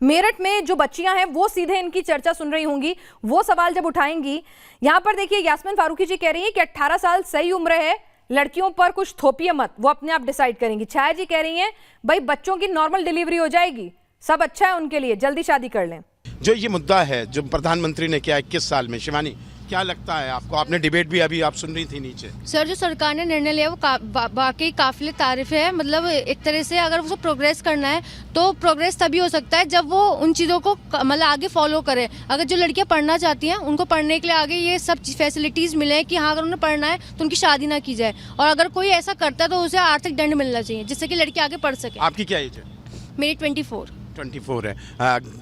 मेरठ में जो बच्चियां हैं वो सीधे इनकी चर्चा सुन रही होंगी, वो सवाल जब उठाएंगी। यहां पर देखिए यास्मीन फारूकी जी कह रही हैं कि 18 साल सही उम्र है, लड़कियों पर कुछ थोपिए मत, वो अपने आप डिसाइड करेंगी। छाया जी कह रही हैं भाई बच्चों की नॉर्मल डिलीवरी हो जाएगी, सब अच्छा है उनके लिए, जल्दी शादी कर लें। जो ये मुद्दा है जो प्रधानमंत्री ने किया 21 साल में, शिवानी क्या लगता है आपको? आपने डिबेट भी अभी आप सुन रही थी नीचे। सर, जो सरकार ने निर्णय लिया वो वाकई काफिले तारीफ है। मतलब एक तरह से अगर उसको प्रोग्रेस करना है तो प्रोग्रेस तभी हो सकता है जब वो उन चीज़ों को मतलब आगे फॉलो करे। अगर जो लड़कियां पढ़ना चाहती हैं उनको पढ़ने के लिए आगे ये सब फैसिलिटीज़ मिले कि हाँ अगर उन्हें पढ़ना है तो उनकी शादी ना की जाए, और अगर कोई ऐसा करता है तो उसे आर्थिक दंड मिलना चाहिए जिससे कि लड़की आगे पढ़ सके। आपकी क्या एज है? मेरी 24 है।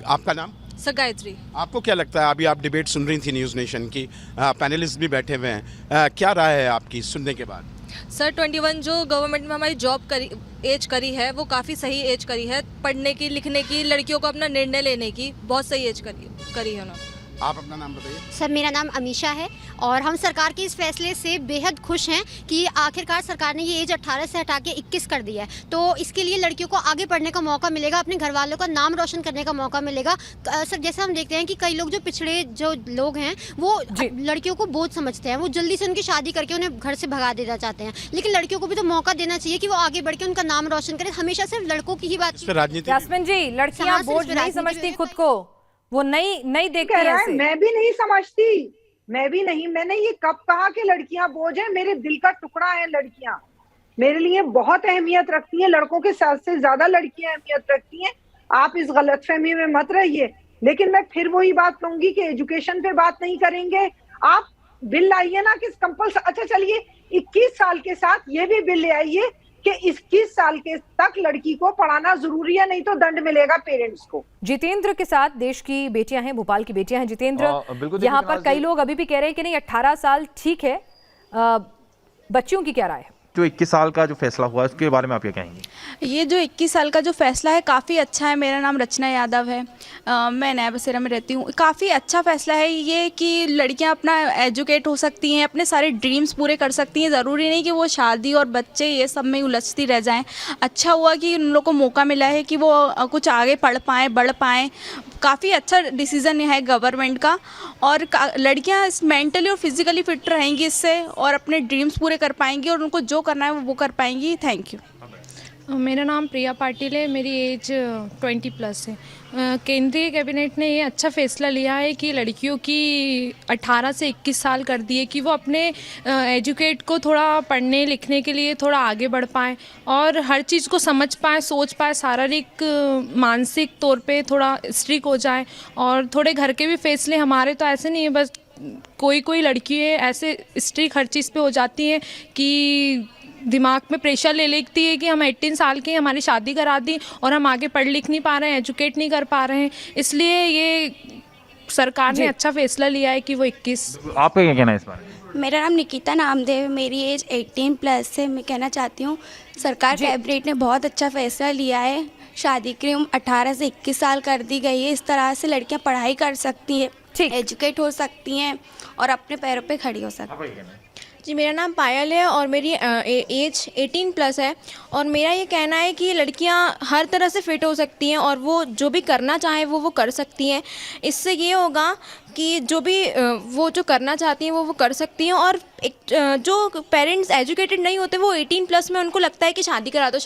आपका नाम? सर गायत्री। आपको क्या लगता है? अभी आप डिबेट सुन रही थी न्यूज़ नेशन की, पैनलिस्ट भी बैठे हुए हैं, क्या राय है आपकी सुनने के बाद? सर 21 जो गवर्नमेंट में हमारी जॉब करी एज करी है वो काफ़ी सही एज करी है, पढ़ने की, लिखने की, लड़कियों को अपना निर्णय लेने की बहुत सही एज करी है उन्होंने। आप अपना नाम बताइए। सर, मेरा नाम अमीशा है और हम सरकार के इस फैसले से बेहद खुश हैं कि आखिरकार सरकार ने ये एज 18 से हटा के 21 कर दिया है। तो इसके लिए लड़कियों को आगे पढ़ने का मौका मिलेगा, अपने घर वालों का नाम रोशन करने का मौका मिलेगा। सर, जैसे हम देखते हैं कि कई लोग जो पिछड़े जो लोग हैं वो लड़कियों को बोझ समझते हैं, वो जल्दी से उनकी शादी करके उन्हें घर से भगा देना चाहते हैं, लेकिन लड़कियों को भी तो मौका देना चाहिए कि वो आगे बढ़ के उनका नाम रोशन करें। हमेशा सिर्फ लड़कों की ही बात। यास्मीन जी, लड़कियां बोझ नहीं समझती खुद को, वो नहीं देखती ऐसे। मैं भी नहीं समझती, मैंने ये कब कहा कि लड़कियां बोझ हैं? मेरे दिल का टुकड़ा है लड़कियां, मेरे लिए बहुत अहमियत रखती हैं, लड़कों के साथ से ज्यादा लड़कियां अहमियत रखती हैं। आप इस गलतफहमी में मत रहिए। लेकिन मैं फिर वही बात कहूंगी कि एजुकेशन पे बात नहीं करेंगे। आप बिल लाइए ना कि कंपल्सरी, अच्छा चलिए 21 साल के साथ ये भी बिल ले आइए कि 21 साल के तक लड़की को पढ़ाना जरूरी है, नहीं तो दंड मिलेगा पेरेंट्स को। जितेंद्र के साथ देश की बेटियां हैं, भोपाल की बेटियां हैं। जितेंद्र, यहाँ पर कई लोग अभी भी कह रहे हैं कि नहीं 18 साल ठीक है, बच्चियों की क्या राय है? जो 21 साल का जो फैसला हुआ है उसके बारे में आप क्या कहेंगे? ये जो 21 साल का जो फैसला है काफ़ी अच्छा है। मेरा नाम रचना यादव है, मैं नया बसेरा में रहती हूँ। काफ़ी अच्छा फैसला है ये कि लड़कियाँ अपना एजुकेट हो सकती हैं, अपने सारे ड्रीम्स पूरे कर सकती हैं। ज़रूरी नहीं कि वो शादी और बच्चे ये सब में उलझती रह जाएं। अच्छा हुआ कि उन लोगों को मौका मिला है कि वो कुछ आगे पढ़ पाएँ, बढ़ पाएँ। काफ़ी अच्छा डिसीज़न है गवर्नमेंट का, और लड़कियां मेंटली और फिजिकली फिट रहेंगी इससे, और अपने ड्रीम्स पूरे कर पाएंगी, और उनको जो करना है वो कर पाएंगी। Thank you. मेरा नाम प्रिया पाटिल है, मेरी एज 20+ है। केंद्रीय कैबिनेट ने ये अच्छा फैसला लिया है कि लड़कियों की 18 से 21 साल कर दिए कि वो अपने एजुकेट को थोड़ा पढ़ने लिखने के लिए थोड़ा आगे बढ़ पाएँ और हर चीज़ को समझ पाएँ, सोच पाएँ, शारीरिक मानसिक तौर पे थोड़ा स्ट्रिक हो जाए। और थोड़े घर के भी फैसले, हमारे तो ऐसे नहीं है, बस कोई लड़की है ऐसे स्ट्रिक हर चीज़ पे हो जाती है कि दिमाग में प्रेशर ले लेती है कि हम 18 साल के हमारी शादी करा दी और हम आगे पढ़ लिख नहीं पा रहे हैं, एजुकेट नहीं कर पा रहे हैं। इसलिए ये सरकार ने अच्छा फैसला लिया है कि वो 21। आपका क्या कहना है इस बारे में? मेरा नाम निकिता नामदेव है, मेरी एज 18+ है। मैं कहना चाहती हूँ सरकार कैबिनेट ने बहुत अच्छा फैसला लिया है। शादी की उम्र 18 से 21 साल कर दी गई है। इस तरह से लड़कियाँ पढ़ाई कर सकती हैं, एजुकेट हो सकती हैं और अपने पैरों पे खड़ी हो सकती हैं। जी, मेरा नाम पायल है और मेरी एज 18+ है, और मेरा ये कहना है कि लड़कियां हर तरह से फिट हो सकती हैं और वो जो भी करना चाहें वो कर सकती हैं। इससे ये होगा कि जो भी वो जो करना चाहती हैं वो कर सकती हैं। और एक जो पेरेंट्स एजुकेटेड नहीं होते वो 18+ में उनको लगता है कि शादी करा दो,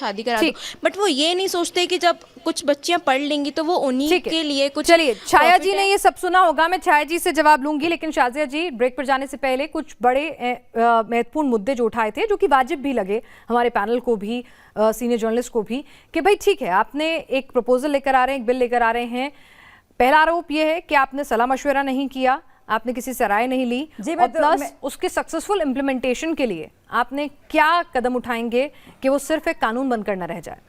बट वो ये नहीं सोचते कि जब कुछ बच्चियां पढ़ लेंगी तो वो उन्हीं के लिए कुछ। चलिए, छाया जी ने ये सब सुना होगा, मैं छाया जी से जवाब लूंगी, लेकिन शाजिया जी ब्रेक पर जाने से पहले कुछ बड़े महत्वपूर्ण मुद्दे जो उठाए थे, जो कि वाजिब भी लगे हमारे पैनल को भी, सीनियर जर्नलिस्ट को भी, कि भाई ठीक है आपने एक प्रपोजल लेकर आ रहे हैं, एक बिल लेकर आ रहे हैं। पहला आरोप यह है कि आपने सलाह मशवरा नहीं किया, आपने किसी से राय नहीं ली, और प्लस उसके सक्सेसफुल इम्प्लीमेंटेशन के लिए आपने क्या कदम उठाएंगे कि वो सिर्फ एक कानून बनकर न रह जाए?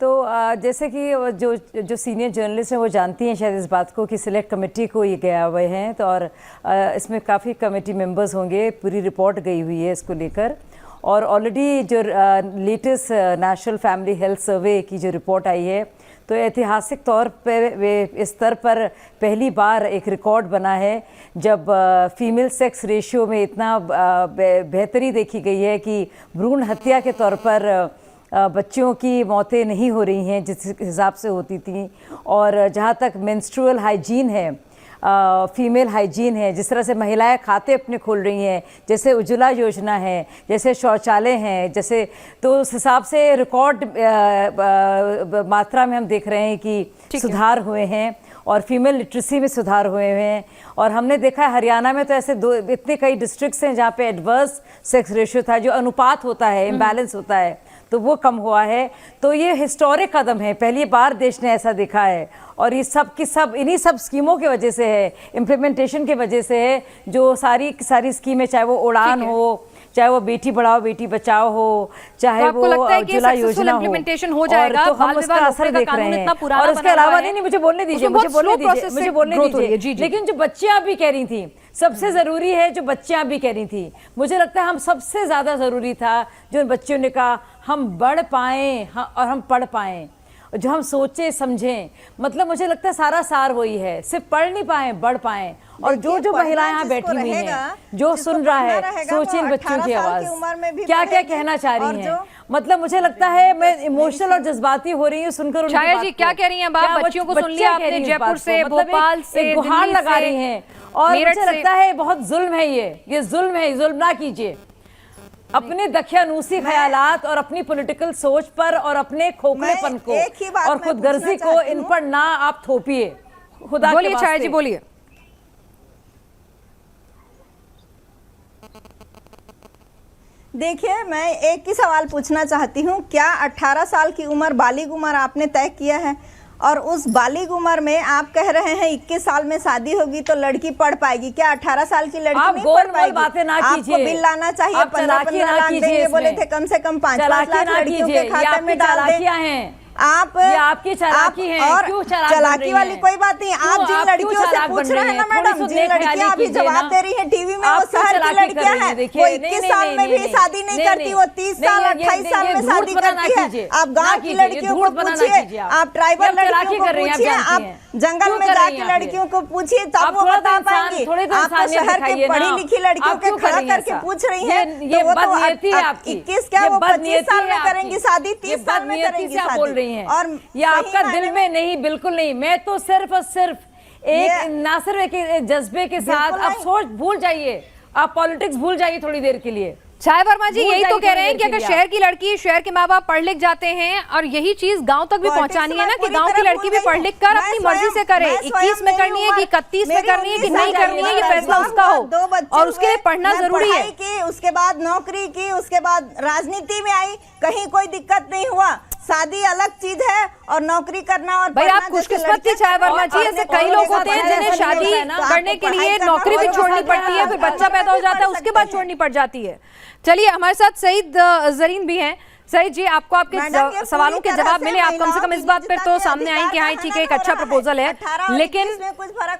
तो जैसे कि जो सीनियर जर्नलिस्ट हैं वो जानती हैं शायद इस बात को कि सिलेक्ट कमेटी को ये गया हुए हैं, तो और इसमें काफ़ी कमेटी मेंबर्स होंगे, पूरी रिपोर्ट गई हुई है इसको लेकर। और ऑलरेडी जो latest national family health survey की जो रिपोर्ट आई है, तो ऐतिहासिक तौर पर इस स्तर पर पहली बार एक रिकॉर्ड बना है जब फीमेल सेक्स रेशियो में इतना बेहतरी देखी गई है कि भ्रूण हत्या के तौर पर बच्चियों की मौतें नहीं हो रही हैं जिस हिसाब से होती थी। और जहाँ तक मेंस्ट्रुअल हाइजीन है, फीमेल हाइजीन है, जिस तरह से महिलाएं खाते अपने खोल रही हैं, जैसे उज्ज्वला योजना है, जैसे शौचालय हैं, जैसे, तो उस हिसाब से रिकॉर्ड मात्रा में हम देख रहे हैं कि सुधार हुए हैं और फीमेल लिटरेसी में सुधार हुए हैं। और हमने देखा है हरियाणा में तो ऐसे इतने कई डिस्ट्रिक्ट्स हैं जहाँ पे एडवर्स सेक्स रेशियो था, जो अनुपात होता है, इम्बैलेंस होता है, तो वो कम हुआ है। तो ये हिस्टोरिक कदम है, पहली बार देश ने ऐसा देखा है। और ये सब की सब इन्हीं सब स्कीमों की वजह से है, इम्प्लीमेंटेशन की वजह से है, जो सारी स्कीमें, चाहे वो उड़ान हो, चाहे वो बेटी बढ़ाओ बेटी बचाओ हो, चाहे वो उज्ज्वला योजना हो, इम्प्लीमेंटेशन हो जाएगा, तो हम उसका असर देख रहे हैं। और उसके अलावा नहीं, मुझे बोलने दीजिए, लेकिन जो बच्चियां भी कह रही थी, सबसे ज़रूरी है जो बच्चियां भी कह रही थी, मुझे लगता है हम सबसे ज़्यादा ज़रूरी था जो बच्चियों ने कहा हम बढ़ पाएँ और हम पढ़ पाएँ, जो हम सोचे समझें। मतलब मुझे लगता है सारा सार वही है, सिर्फ पढ़ नहीं पाए, बढ़ पाए। और जो महिलाएं यहाँ बैठी हुई हैं, जो सुन रहा है, सोचिए इन बच्चों की आवाज़ क्या क्या कहना चाह रही हैं। मतलब मुझे लगता है मैं इमोशनल और जज्बाती हो रही हूँ सुनकर। छाया जी क्या कह रही हैं बात? बच्चियों को सुन लिया आपने, जयपुर से, भोपाल से, गुहार लगा रही हैं। और मुझे लगता है बहुत जुल्म है, ये जुल्म है, जुल्म ना कीजिए। अपने दखियानूसी ख्यालात और अपनी पॉलिटिकल सोच पर और अपने खोखलेपन को और खुदगर्जी को इन पर ना आप थोपिए। खुदा बोलिए छाया जी, बोलिए। देखिए, मैं एक ही सवाल पूछना चाहती हूँ, क्या 18 साल की उम्र बालिग उम्र आपने तय किया है? और उस बालिग उम्र में आप कह रहे हैं 21 साल में शादी होगी तो लड़की पढ़ पाएगी। क्या 18 साल की लड़की नहीं पढ़ पाएगी? बातें ना कीजिए। आपको बिल लाना चाहिए, 15-15 लाख देंगे बोले थे, कम से कम 5-5 लाख लड़कियों के खाते में डाल दें। ये आपकी चालाकी है। और क्यों चालाकी वाली कोई बात नहीं। आप जिन लड़कियों से पूछ रहे हैं ना मैडम, जिन लड़कियां अभी जवाब दे रही हैं टीवी में, वो शहर की लड़कियां हैं। वो 21 साल में भी शादी नहीं करती, वो 30 साल 28 साल में शादी करती है। आप गाँव की लड़कियों को पूछिए, आप ट्राइबल लड़कियों को पूछिए, आप जंगल में जाके लड़कियों को पूछिए, तब वो बता पाएंगी। आप शहर के पढ़ी लिखी लड़कियों के खड़ा करके पूछ रही है, तो वो तो 21 क्या, वो 25 साल में करेंगी शादी, 30 साल में करेंगी शादी। और ये आपका दिल में नहीं, बिल्कुल नहीं। मैं तो सिर्फ और सिर्फ एक ना सिर्फ एक जज्बे के साथ आप सोच भूल जाइए, आप पॉलिटिक्स भूल जाइए थोड़ी देर के लिए। छाया वर्मा जी यही तो कह रहे हैं कि अगर शहर की लड़की, शहर के माँ बाप पढ़ लिख जाते हैं, और यही चीज गांव तक भी पहुंचानी है ना, कि गांव की लड़की भी पढ़ लिख कर अपनी मर्जी से करे, 21 में करनी है कि 31 में करनी है कि नहीं करनी है, ये फैसला उसका हो, और उसके लिए पढ़ना जरूरी है। उसके बाद नौकरी की, उसके बाद राजनीति में आई, कहीं कोई दिक्कत नहीं हुआ। शादी अलग चीज है और नौकरी करना और भाई आप खुशकिस्मत थी छाया वर्मा जी, ऐसे कई लोग होते हैं जिन्हें शादी करने के लिए नौकरी भी छोड़नी पड़ती है, फिर बच्चा पैदा हो जाता है, उसके बाद छोड़नी पड़ जाती है। चलिए हमारे साथ सईद जरीन भी हैं। सईद जी, आपको आपके सवालों के जवाब मिले, आप कम से कम इस बात पर तो सामने आई कि हाँ ठीक है, एक अच्छा प्रपोजल है। लेकिन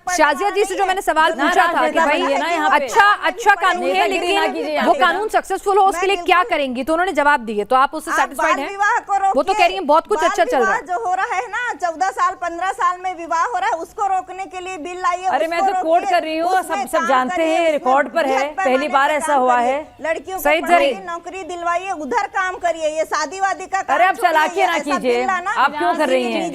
शाजिया जी से जो मैंने सवाल पूछा था कि भाई अच्छा कानून है, लेकिन वो कानून सक्सेसफुल हो उसके लिए क्या करेंगे, तो उन्होंने जवाब दिए, तो आप उससे सेटिस्फाइड हैं? वो तो कह रही है बहुत कुछ अच्छा चल रहा है। जो हो रहा है ना, 14 साल 15 साल में विवाह हो रहा है, उसको रोकने के लिए बिल लाइए। अरे मैं तो कोट कर रही हूँ, सब जानते हैं, रिकॉर्ड पर है, पहली बार ऐसा हुआ है। लड़कियों को नौकरी दिलवाइए, उधर काम करिए, ये शादी वादी का। अरे आप चालाकी ना कीजिए, आप क्यों कर रही हैं?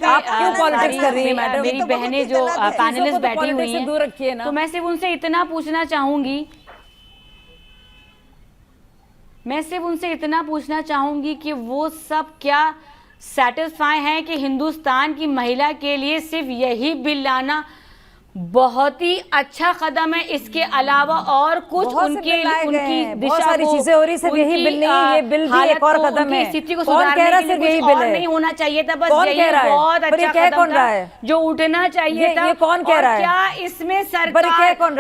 आप क्यों पॉलिटिक्स कर रही हैं मैडम? मेरी बहनें जो पैनलिस्ट बैठी हुई हैं, दूर रखिए ना। तो मैं सिर्फ उनसे इतना पूछना चाहूंगी कि वो सब क्या सेटिस्फाई हैं कि हिंदुस्तान की महिला के लिए सिर्फ यही बिल लाना बहुत ही अच्छा कदम है, इसके अलावा और कुछ उनकी दिशा सारी चीजें हो रही, सिर्फ यही बिल नहीं, ये बिल भी एक और कदम है। स्थिति को सुधारने के लिए कुछ और नहीं होना चाहिए था, बस यही बहुत अच्छा कदम था जो उठना चाहिए था। कौन कह रहा है? क्या इसमें सरकार कौन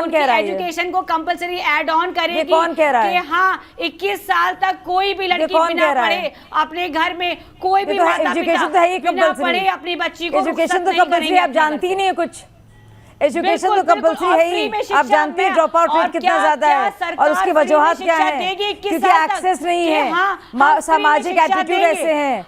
कह रहा है एजुकेशन को कंपलसरी ऐड ऑन करेगी? कौन कह रहा है कि हाँ 21 साल तक कोई भी लड़की बिना पढ़े अपने घर में, कोई भी माता पिता बिना पढ़े अपनी बच्ची को एजुकेशन तो कंपलसरी, आप जानती नहीं है कुछ। एजुकेशन तो कंपलसरी है ही, आप जानते हैं ड्रॉप आउट रेट कितना ज्यादा है, और उसकी वजूहत क्या है? क्योंकि एक्सेस नहीं है, सामाजिक एटीट्यूड ऐसे हैं।